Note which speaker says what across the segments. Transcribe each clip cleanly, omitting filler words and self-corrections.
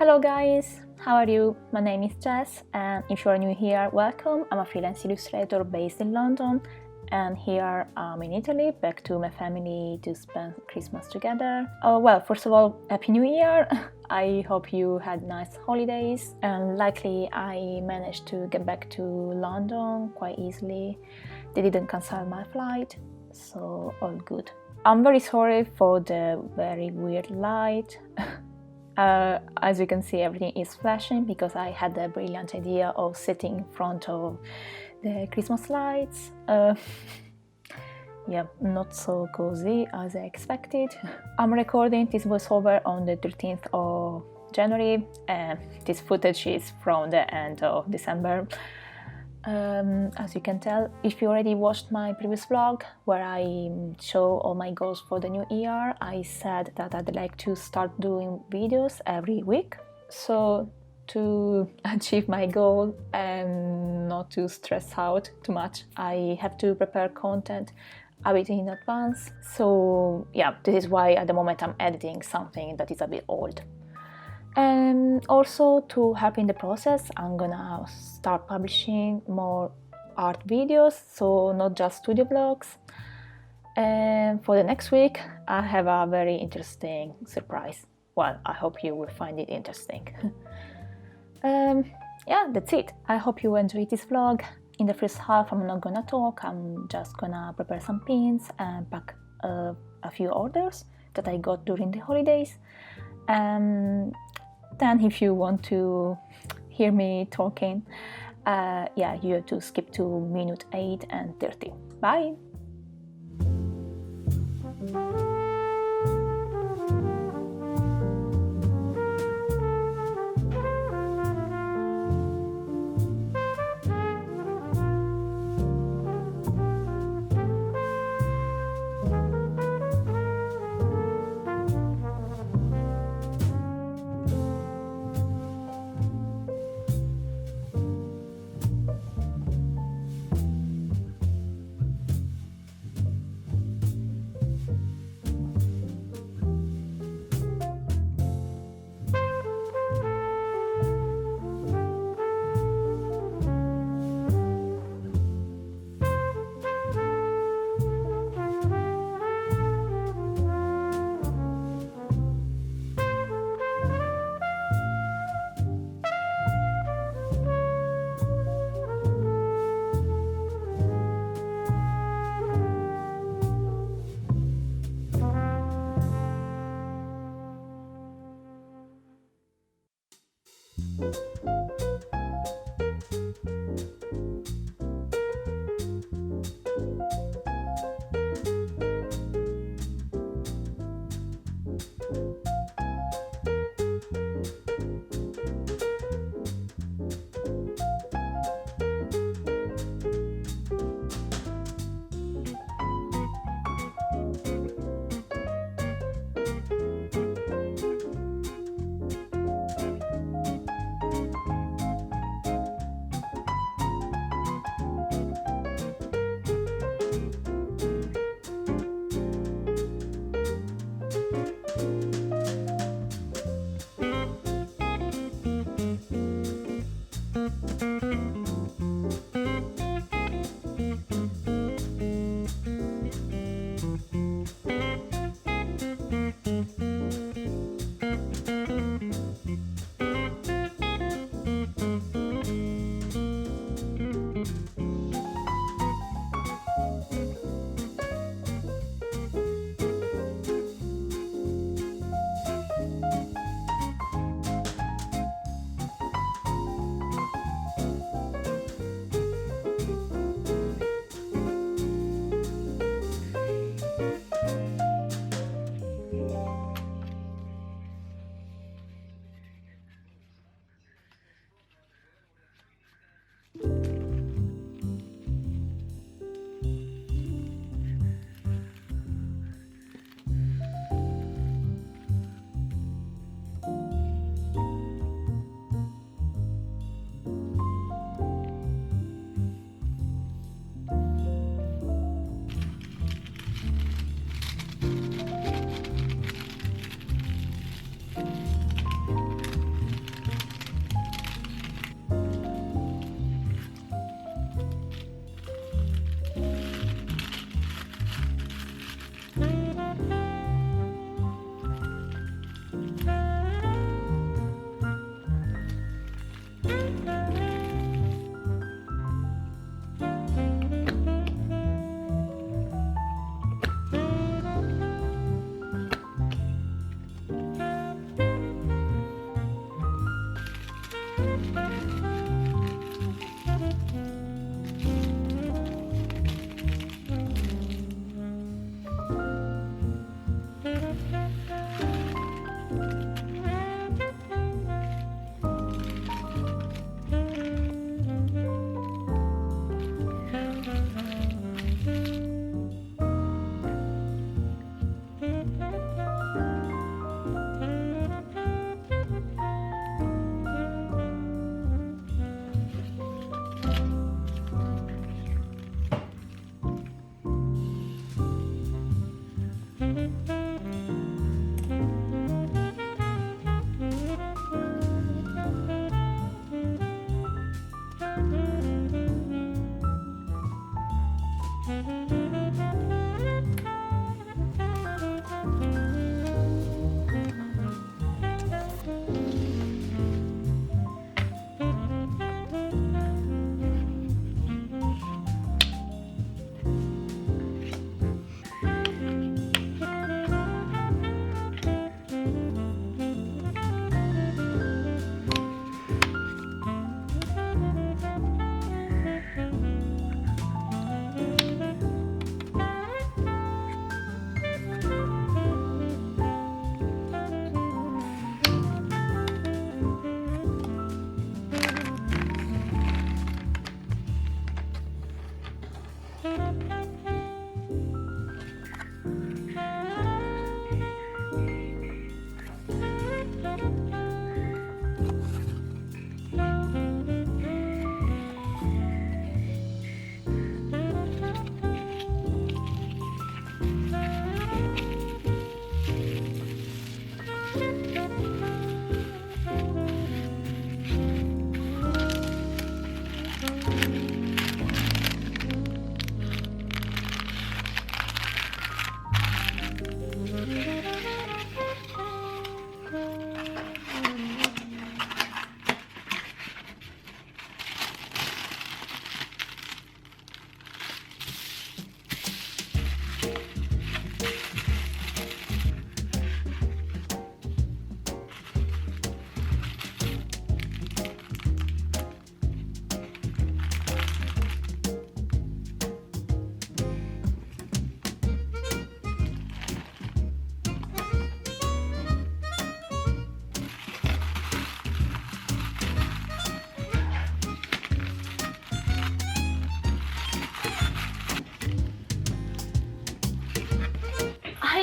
Speaker 1: Hello guys, how are you? My name is Jess, and if you are new here, welcome. I'm a freelance illustrator based in London, and here I'm in Italy, back to my family to spend Christmas together. Well, first of all, Happy New Year! I hope you had nice holidays, and likely I managed to get back to London quite easily. They didn't cancel my flight, so all good. I'm very sorry for the very weird light. As you can see, everything is flashing because I had the brilliant idea of sitting in front of the Christmas lights. Yeah, not so cozy as I expected. I'm recording this voiceover on the 13th of January, and this footage is from the end of December. As you can tell, if you already watched my previous vlog where I show all my goals for the new year, I said that I'd like to start doing videos every week. So to achieve my goal and not to stress out too much, I have to prepare content a bit in advance. So yeah, this is why at the moment I'm editing something that is a bit old. And also, to help in the process, I'm gonna start publishing more art videos, so not just studio vlogs. And for the next week, I have a very interesting surprise. Well, I hope you will find it interesting. Yeah, that's it. I hope you enjoyed this vlog. In the first half, I'm not gonna talk, I'm just gonna prepare some pins and pack a few orders that I got during the holidays. Then if you want to hear me talking, yeah, you have to skip to minute 8 and 30. Bye!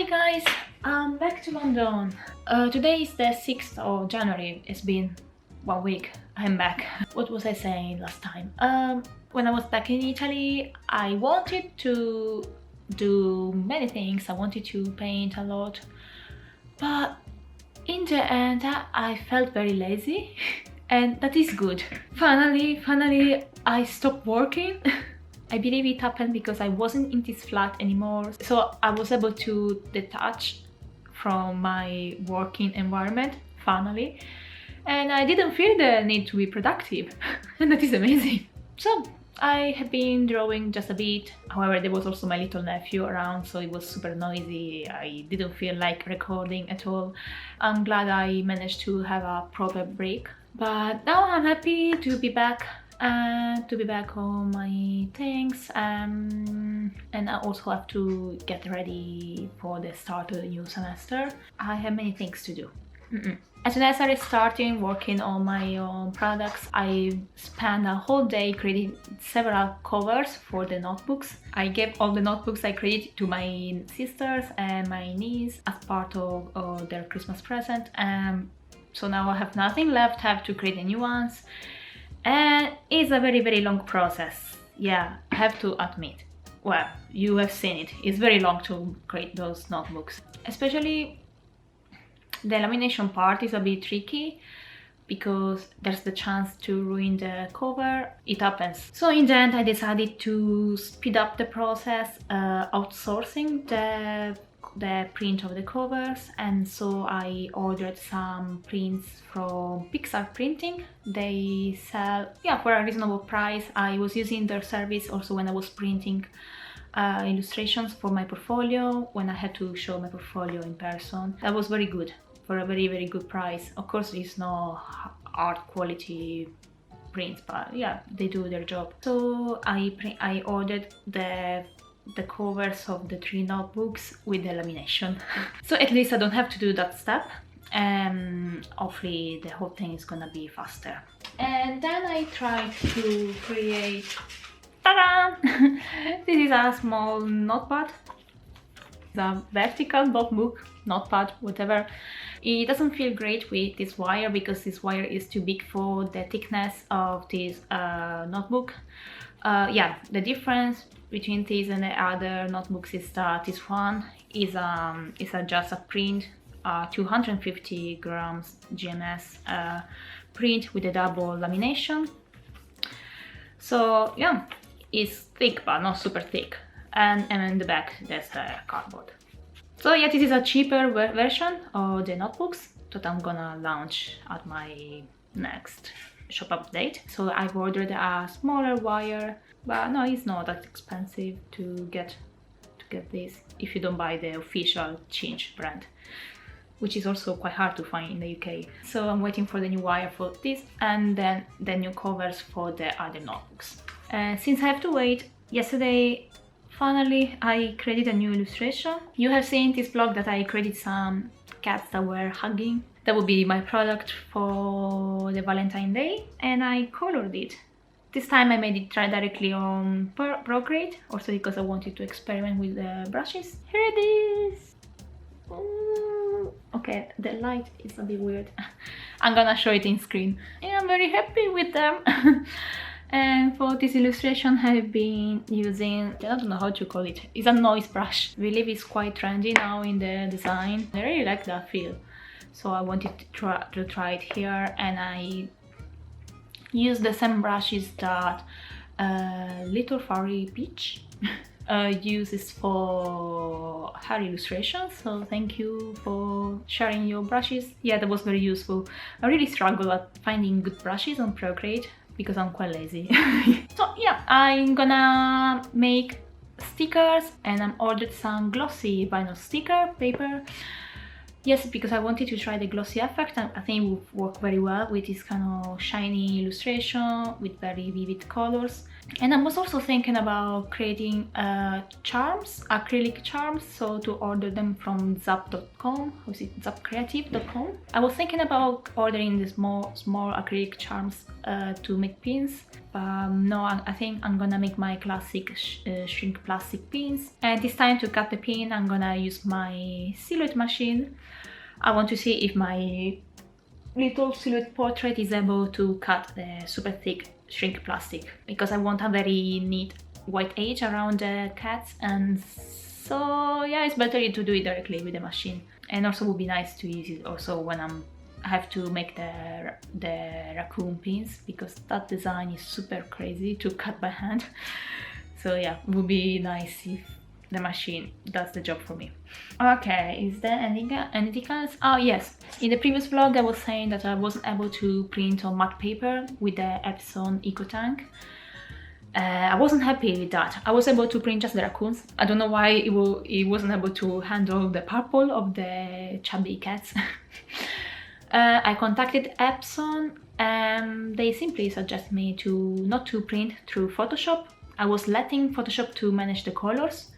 Speaker 1: Hi guys, I'm back to London. Today is the 6th of January. It's been 1 week. I'm back. What was I saying last time? When I was back in Italy, I wanted to do many things. I wanted to paint a lot, but in the end I felt very lazy and that is good. Finally I stopped working. I believe it happened because I wasn't in this flat anymore, so I was able to detach from my working environment, finally, and I didn't feel the need to be productive, and that is amazing. So I have been drawing just a bit. However, there was also my little nephew around, so it was super noisy. I didn't feel like recording at all. I'm glad I managed to have a proper break, but now I'm happy to be back and to be back on my things, and I also have to get ready for the start of the new semester. I have many things to do. As soon as I started working on my own products, I spent a whole day creating several covers for the notebooks. I gave all the notebooks I created to my sisters and my niece as part of their Christmas present, so now I have nothing left. I have to create new ones, and it's a very long process. Yeah, I have to admit. Well, you have seen it. It's very long to create those notebooks. Especially the lamination part is a bit tricky because there's the chance to ruin the cover. It happens. So in the end I decided to speed up the process, outsourcing the print of the covers, and so I ordered some prints from Pixar Printing. They sell, yeah, for a reasonable price. I was using their service also when I was printing illustrations for my portfolio, when I had to show my portfolio in person. That was very good, for a very good price. Of course it's no art quality prints, but yeah, they do their job. So I ordered the covers of the 3 notebooks with the lamination. So at least I don't have to do that step, and hopefully the whole thing is gonna be faster. And then I tried to create, ta-da! This is a small notepad. It's a vertical notepad, whatever. It doesn't feel great with this wire because this wire is too big for the thickness of this notebook. Yeah, the difference between this and the other notebooks is that this one is just a print, 250 grams GMS print with a double lamination. So yeah, it's thick but not super thick, and in the back there's the cardboard. So yeah, this is a cheaper version of the notebooks that I'm gonna launch at my next shop update. So I've ordered a smaller wire, but no, it's not that expensive to get this if you don't buy the official Cinch brand, which is also quite hard to find in the UK. So I'm waiting for the new wire for this, and then the new covers for the other notebooks. Since I have to wait, yesterday finally I created a new illustration. You have seen this blog that I created some cats that were hugging. That would be my product for the Valentine's Day, and I colored it. This time I made it directly on Procreate, also because I wanted to experiment with the brushes. Here it is! Ooh. Okay, the light is a bit weird. I'm gonna show it in screen. And I'm very happy with them. And for this illustration I've been using, I don't know how to call it, it's a noise brush. I believe it's quite trendy now in the design. I really like that feel, so I wanted to try it here, and I used the same brushes that Little Fairy Peach uses for her illustrations. So thank you for sharing your brushes. Yeah, that was very useful. I really struggle at finding good brushes on Procreate because I'm quite lazy. So yeah, I'm gonna make stickers, and I ordered some glossy vinyl sticker paper. Yes, because I wanted to try the glossy effect, and I think it would work very well with this kind of shiny illustration with very vivid colors. And I was also thinking about creating charms, acrylic charms, so to order them from zap.com, or is it zapcreative.com. I was thinking about ordering the small acrylic charms to make pins. No, I think I'm gonna make my classic shrink plastic pins, and this time to cut the pin I'm gonna use my silhouette machine. I want to see if my little silhouette portrait is able to cut the super thick shrink plastic, because I want a very neat white edge around the cats, and so yeah, it's better to do it directly with the machine. And also would be nice to use it also when I have to make the raccoon pins, because that design is super crazy to cut by hand. So yeah, it would be nice if the machine does the job for me. Okay, is there anything else? Oh yes, in the previous vlog I was saying that I wasn't able to print on matte paper with the Epson EcoTank. I wasn't happy with that. I was able to print just the raccoons. I don't know why it wasn't able to handle the purple of the chubby cats. I contacted Epson and they simply suggested me not to print through Photoshop. I was letting Photoshop to manage the colors,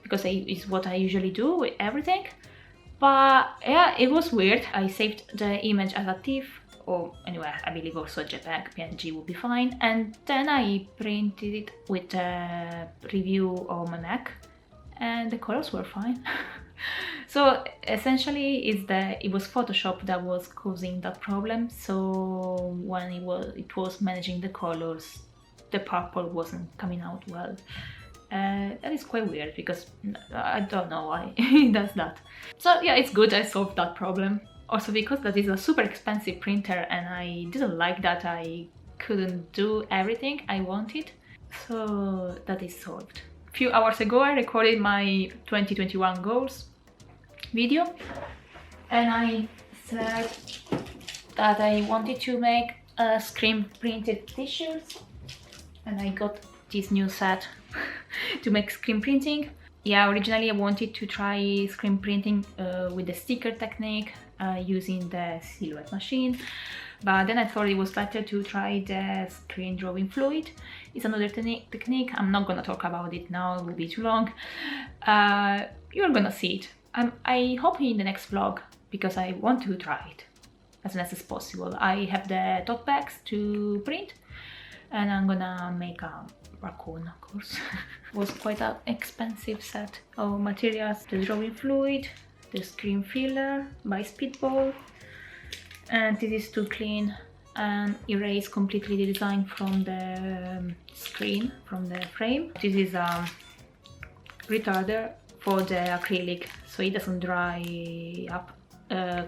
Speaker 1: because it's what I usually do with everything. But yeah, it was weird. I saved the image as a TIFF, or anyway, I believe also JPEG, PNG would be fine. And then I printed it with a review on my Mac, and the colors were fine. So essentially it was Photoshop that was causing that problem. So when it was managing the colors, the purple wasn't coming out well. That is quite weird, because I don't know why it does that. So yeah, it's good I solved that problem. Also because that is a super expensive printer and I didn't like that I couldn't do everything I wanted. So that is solved. A few hours ago I recorded my 2021 goals video, and I said that I wanted to make screen printed t-shirts, and I got this new set to make screen printing. Yeah, originally I wanted to try screen printing with the sticker technique using the silhouette machine, but then I thought it was better to try the screen drawing fluid. It's another technique. I'm not gonna talk about it now, it will be too long. You're gonna see it. I hope in the next vlog, because I want to try it as soon as possible. I have the tote bags to print, and I'm gonna make a raccoon, of course. It was quite an expensive set of materials. The drawing fluid, the screen filler by Speedball, and this is to clean and erase completely the design from the screen, from the frame. This is a retarder for the acrylic, so it doesn't dry up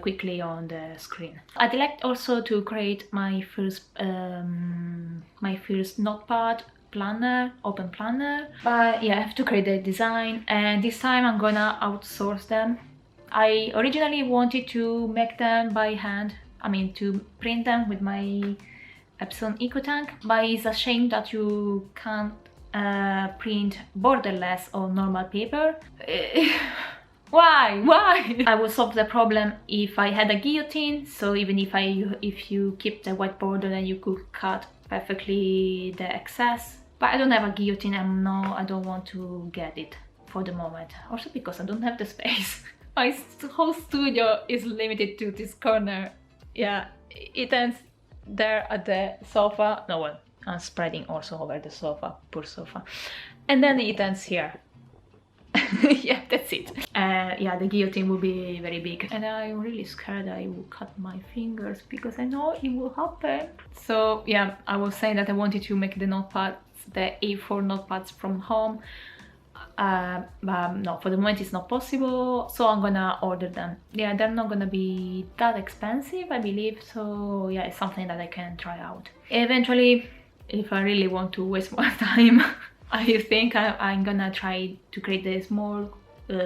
Speaker 1: quickly on the screen. I'd like also to create my first notepad planner, open planner, but yeah, I have to create the design, and this time I'm gonna outsource them. I originally wanted to make them by hand, to print them with my Epson EcoTank, but it's a shame that you can't print borderless on normal paper. Why? I would solve the problem if I had a guillotine, so even if you keep the white border, then you could cut perfectly the excess. But I don't have a guillotine, and no, I don't want to get it for the moment. Also because I don't have the space. My whole studio is limited to this corner. Yeah, it ends there at the sofa. No, well, I'm spreading also over the sofa, poor sofa. And then it ends here. Yeah, that's it. Yeah, the guillotine will be very big, and I'm really scared I will cut my fingers, because I know it will happen. So yeah, I was saying that I wanted to make the notepads, the A4 notepads from home, but no, for the moment it's not possible, so I'm gonna order them. Yeah, they're not gonna be that expensive, I believe, so yeah, it's something that I can try out. Eventually, if I really want to waste more time, I think I'm gonna try to create the small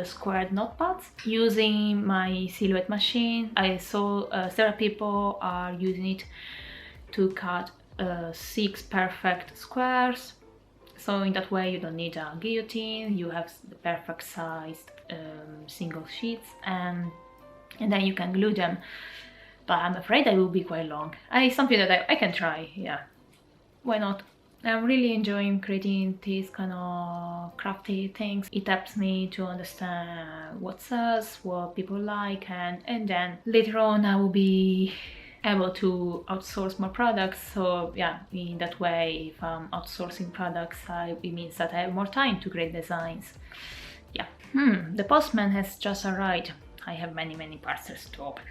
Speaker 1: squared notepads using my silhouette machine. I saw several people are using it to cut 6 perfect squares. So in that way you don't need a guillotine, you have the perfect sized single sheets, and then you can glue them. But I'm afraid that will be quite long. It's something that I can try, yeah. Why not? I'm really enjoying creating these kind of crafty things. It helps me to understand what sells, what people like, and then later on I will be able to outsource more products. So yeah, in that way, if I'm outsourcing products, it means that I have more time to create designs. Yeah. The postman has just arrived. I have many parcels to open.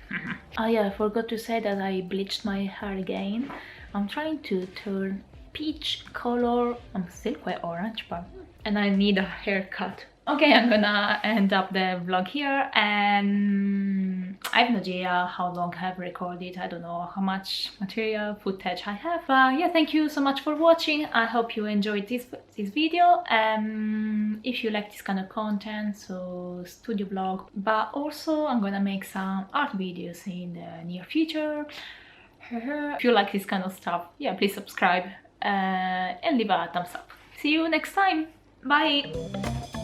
Speaker 1: Oh yeah, I forgot to say that I bleached my hair again. I'm trying to turn peach color. I'm still quite orange, but and I need a haircut. Okay, I'm gonna end up the vlog here, and I have no idea how long I have recorded. I don't know how much material footage I have. Yeah, thank you so much for watching. I hope you enjoyed this video. If you like this kind of content, so studio vlog, but also I'm gonna make some art videos in the near future. If you like this kind of stuff, yeah, please subscribe and leave a thumbs up. See you next time. Bye!